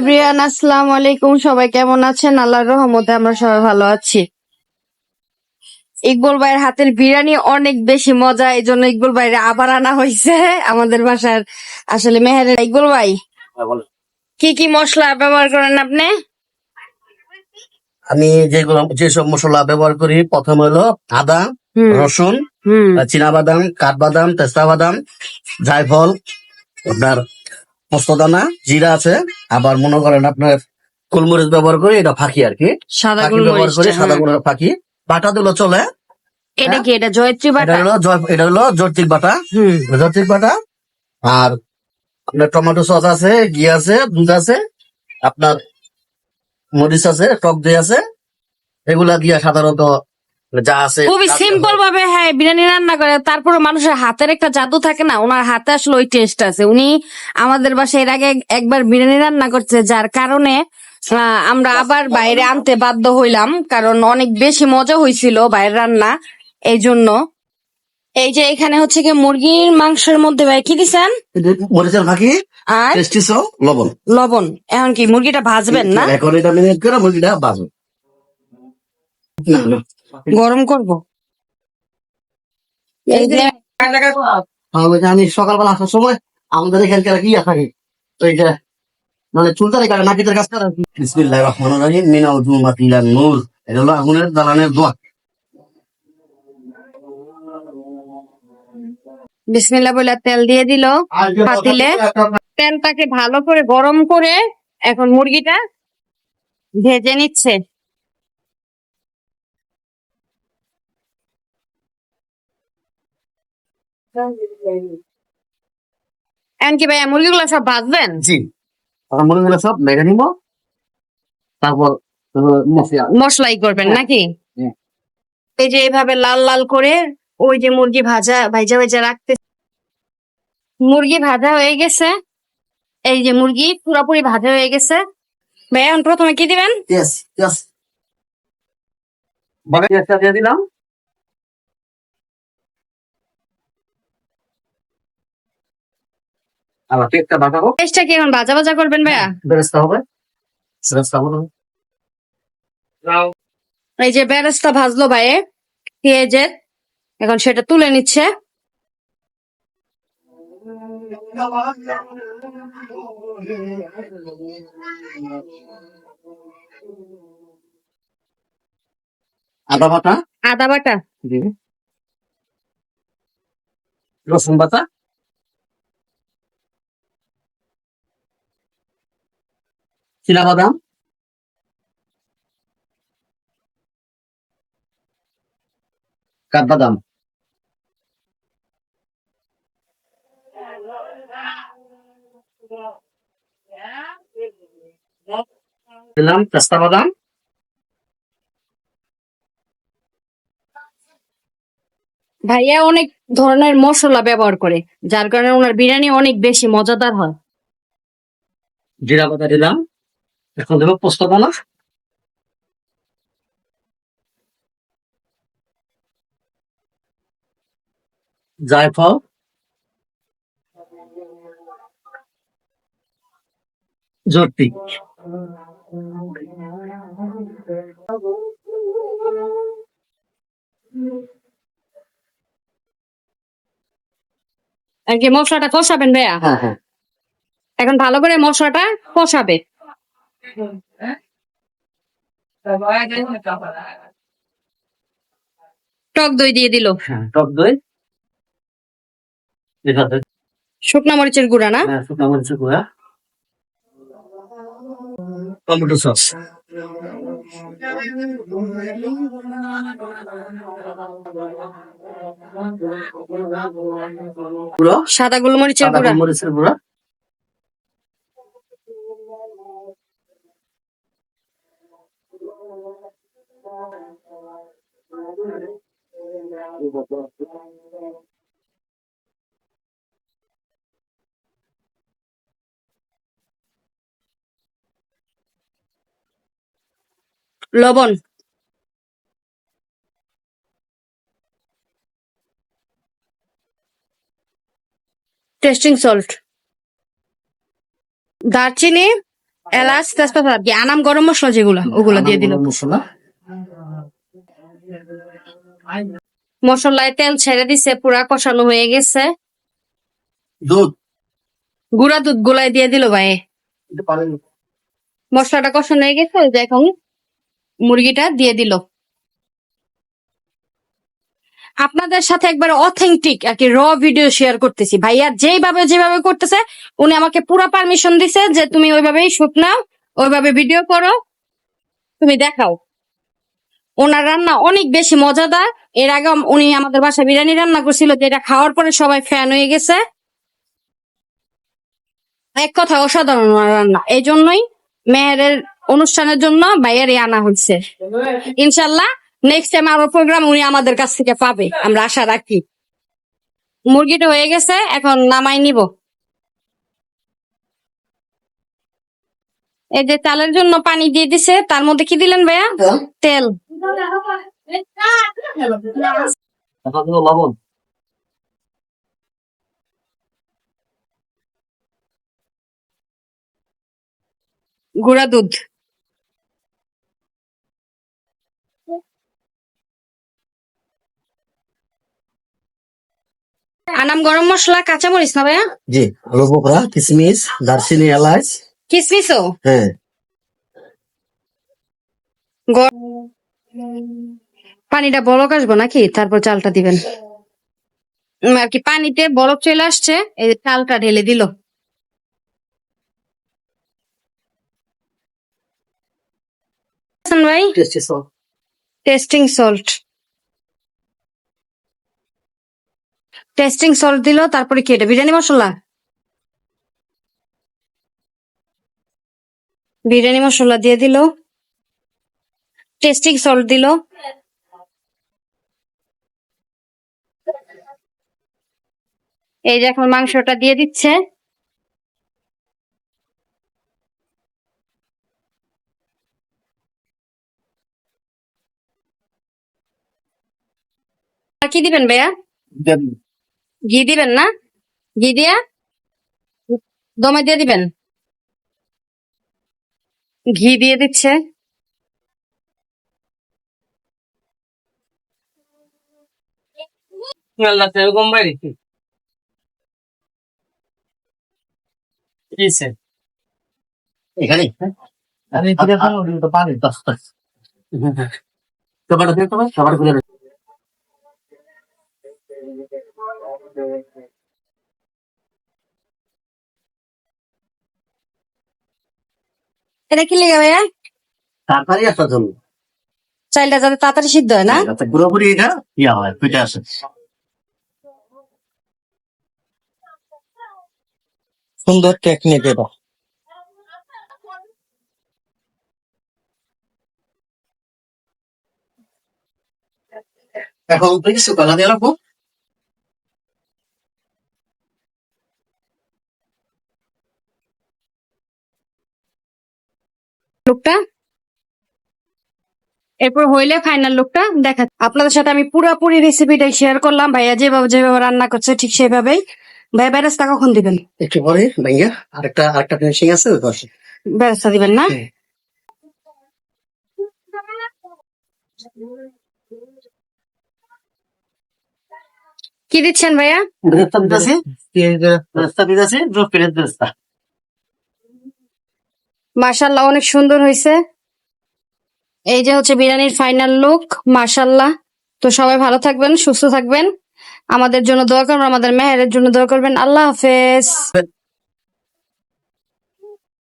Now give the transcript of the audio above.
Everyone, আসসালামু আলাইকুম। সবাই কেমন আছেন? আল্লাহর রহমতে আমরা সবাই ভালো আছি। ইকবল ভাইয়ের হাতের বিরিয়ানি অনেক বেশি মজা, এই জন্য ইকবল ভাইয়ের আবার আনা হয়েছে আমাদের বাসার। আসলে মেহেরের ইকবল ভাই, কি কি মশলা ব্যবহার করেন আপনি? আমি যেসব মশলা ব্যবহার করি, প্রথম হলো আদা, হুম রসুন, হুম চীনাবাদাম, কাঠবাদাম, তেস্তা বাদাম, জায়ফল, আপনার পোস্তদানা, জিরা আছে। আবার মনে করেন আপনার গোলমরিচ ব্যবহার করি, এটা ফাঁকি আর কি। সাদা ফাঁকি ব্যবহার করি, গোলমরিচটা, সাদা হ্যাঁ। গোলমরিচ ফাঁকি। বাটা দিলেও চলে। এটা হ্যাঁ, কি, এটা জয়ত্রী এটা বাটা? হলো এটা হলো জৈত্রিক বাটা। হুম জৈত্রিক বাটা। আর আপনার টমেটো সস আছে, ঘি আছে, দুধ আছে, আপনার মরিচ আছে, টক দই আছে। এগুলা দিয়ে সাধারণত যা আছে খুবই তা দিয়ে সিম্পল হয়। ভাবে, হ্যাঁ, বিরিয়ানি রান্না করে। তারপরে মানুষের হাতের একটা জাদু থাকে না, ওনার হাতে আসলে ওই টেস্ট আছে। উনি আমাদের বাসায় এর আগে একবার বিরিয়ানি রান্না করছে, যার কারণে আমরা আবার বাইরে আনতে বাধ্য হইলাম, কারণ অনেক বেশি মজা হয়েছিল বাইরের রান্না। এই জন্য এই যে এখানে হচ্ছে কি মুরগির মাংসের মধ্যে ভাই কি দিছেন? মরিচের ফাঁকি, আর টেস্টি সস, লবণ। লবণ। এখন কি মুরগিটা ভাজবেন না এখন এটা মিনিট করে মুরগিটা বাজবে। গরম করব? এই যে আমি সকালবেলা আসার সময় আমাদের এখানকার কি থাকে, ওই যে মানে চুলতারি কাটে, নাপিতের কাজ করে। বিসমিল্লাহির রহমানির রহিম, মিনাল জুমাতি ইলান নূর। এটা হলো আগুনের জ্বালানের দোয়া। বিসমিল্লাহ বলে তেল দিয়ে দিল পাতিলে। তেলটাকে ভালো করে গরম করে এখন মুরগিটা ভেজে নিচ্ছে। এমনকি ভাইয়া মুরগিগুলো সব ভাজবেন? জি, তখন মুরগিগুলো সব মেখে নিবো, তারপর মশলা। মশলাই করবেন হ্যাঁ, নাকি? হ্যাঁ। এই যে এভাবে লাল লাল করে ওই যে মুরগি ভাজা ভাজা ভাজা রাখতে। মুরগি ভাজা হয়ে গেছে, এই যে মুরগি পুরোপুরি ভাজা হয়ে গেছে। ভাইয়া এখন প্রথমে কি দিবেন? পেঁয়াজ, পেঁয়াজ পেঁয়াজটা দিয়ে দিলাম। আবার পেঁয়াজটা ভাজাবো, পেঁয়াজটা কি এখন ভাজা ভাজা করবেন ভাইয়া? বেরেস্তা হবে, বেরেস্তা হবে। এই যে বেরেস্তা ভাজলো ভাইয়ে পেঁয়াজের, এখন সেটা তুলে নিচ্ছে। আদা বাটা, আদা বাটা, রসুন বাটা, চীনাবাদাম, কাঠবাদাম দিলাম, পেস্তা বাদাম। ভাইয়া অনেক ধরনের মশলা ব্যবহার করে, যার কারণে ওনার বিরিয়ানি অনেক বেশি মজাদার হয়। জিরা বাটা দিলাম। এখন দেবো পোস্ত দানা, জায়ফল, জর্তি। আর কি মশলাটা কষাবেন ভাইয়া? হ্যাঁ, হ্যাঁ। এখন ভালো করে মশলাটা কষাবে। টক দই দিয়ে দিল, হ্যাঁ, টক দই, এটাতে শুকনা মরিচের গুঁড়া না? শুকনো মরিচের গুঁড়া, টমেটো সস। গুঁড়ো, সাদা গোলমরিচের সাদা গুঁড়া। গোলমরিচের গুঁড়া। লবণ, টেস্টিং সল্ট, দারচিনি এলাচ তেজপাতা আর কি আনাম গরম মশলা যেগুলা ওগুলা দিয়ে দিল। মশলা মশলায় তেল ছেড়ে দিছে, পুরা কষানো হয়ে গেছে। দুধ গুঁড়া দুধ গুলাই দিয়ে দিল ভাই। এটা পারেন মশলাটা কষানো হয়ে গেছে, ওই যে এখন মুরগিটা দিয়ে দিল। আপনাদের সাথে একবার অথেন্টিক আর কি র ভিডিও শেয়ার করতেছি। ভাইয়া যেভাবে করতেছে উনি আমাকে পুরো পারমিশন দিছে যে তুমি ওইভাবেই শুট নাও, ওইভাবে ভিডিও করো, তুমি দেখাও। ওনার রান্না অনেক বেশি মজাদার। এর আগে উনি আমাদের বাসায় বিরিয়ানি রান্না করছিল, যেটা খাওয়ার পরে সবাই ফ্যান হয়ে গেছে। এক কথা অসাধারণ ওনার রান্না। এই জন্যই মেহেরের অনুষ্ঠানের জন্য ভাইয়ারই আনা হচ্ছে। ইনশাল্লাহ নেক্সট টাইম আরো প্রোগ্রাম উনি আমাদের কাছ থেকে পাবে, আমরা আশা রাখি। মুরগিটা হয়ে গেছে, এখন নামাই নিব। এই যে চালের জন্য পানি দিয়ে দিছে, তার মধ্যে কি দিলেন ভাইয়া? তেল। লবণ গুঁড়া দুধ, আনাম গরম মশলা, কাঁচামরিচ না ভাইয়া? জি আলু বোখরা কিশমিশ দারচিনি এলাচ কিসমিসও। হ্যাঁ পানিটা বলক আসবো নাকি, তারপর চালটা দিবেন আর কি। পানিতে বলক চলে আসছে, এই যে চালটা ঢেলে দিল। ভাই tasty sauce testing salt, testing salt দিল। তারপরে কি এটা বিরিয়ানি মশলা? বিরিয়ানি মশলা দিয়ে দিল, টেস্টিং সল্ট দিল। এই যে এখন মাংসটা দিয়ে দিচ্ছে। আর কি দিবেন ভাইয়া? ঘি দিবেন না? ঘি দিয়া দমে দিয়ে দিবেন। ঘি দিয়ে দিচ্ছে। এখানে আমি ফিরে তো পানি খাবারটা দিয়ে তোমার খাবার খুলে এটা কি লেগে ভাইয়া? তাড়াতাড়ি আসার জন্য চাইলটা যাতে তাড়াতাড়ি সিদ্ধ হয় না? যাতে পুরোপুরি এটা ইয়া হয় ফুটে আসে। সুন্দর টেকনিক এটা। এখন কিছু কলা দিয়ে রাখবো। লুকটা এরপর হইলে ফাইনাল লুকটা দেখা। আপনাদের সাথে আমি পুরোপুরি রেসিপিটাই শেয়ার করলাম। ভাইয়া যেভাবে রান্না করছে ঠিক সেভাবেই। ভাইয়া বেরেস্তা কখন দিবেন? একটু পরে ভাইয়া আরেকটা ফিনিশিং আছে ওই পাশে। বেরেস্তা দিবেন না? হ্যাঁ। কি দিচ্ছেন ভাইয়া? বেরেস্তা দিতেছি বেরেস্তা মাশাআল্লাহ অনেক সুন্দর হয়েছে। এই যে হচ্ছে বিরিয়ানির ফাইনাল লুক। মাশাআল্লাহ। তো সবাই ভালো থাকবেন, সুস্থ থাকবেন, আমাদের জন্য দোয়া করবেন, আমাদের মেহেরের জন্য দোয়া করবেন। আল্লাহ হাফেজ।